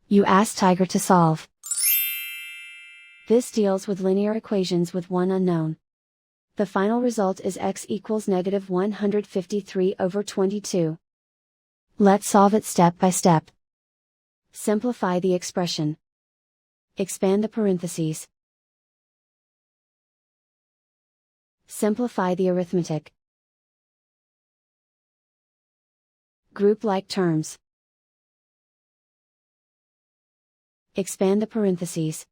You ask Tiger to solve. This deals with linear equations with one unknown. The final result is x equals negative 153 over 22. Let's solve it step by step. Simplify the expression. Expand the parentheses. Simplify the arithmetic. Group like terms. Expand the parentheses.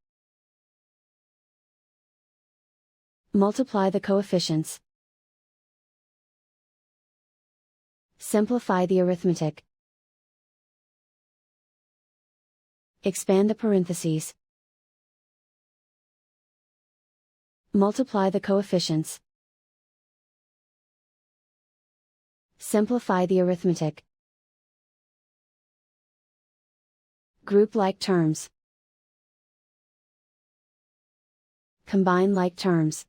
Multiply the coefficients. Simplify the arithmetic. Expand the parentheses. Multiply the coefficients. Simplify the arithmetic. Group like terms. Combine like terms.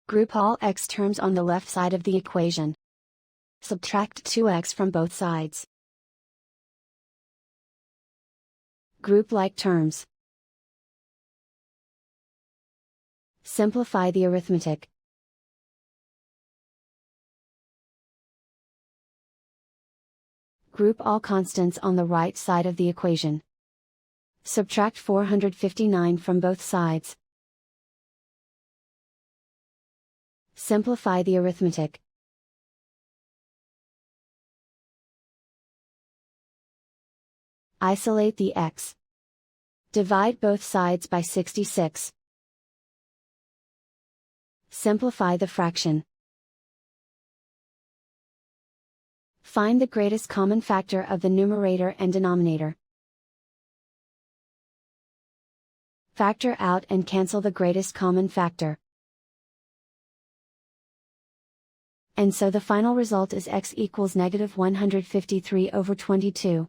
Group all x terms on the left side of the equation. Subtract 2x from both sides. Group like terms. Simplify the arithmetic. Group all constants on the right side of the equation. Subtract 459 from both sides. Simplify the arithmetic. Isolate the x. Divide both sides by 66. Simplify the fraction. Find the greatest common factor of the numerator and denominator. Factor out and cancel the greatest common factor. And so the final result is x equals negative 153 over 22.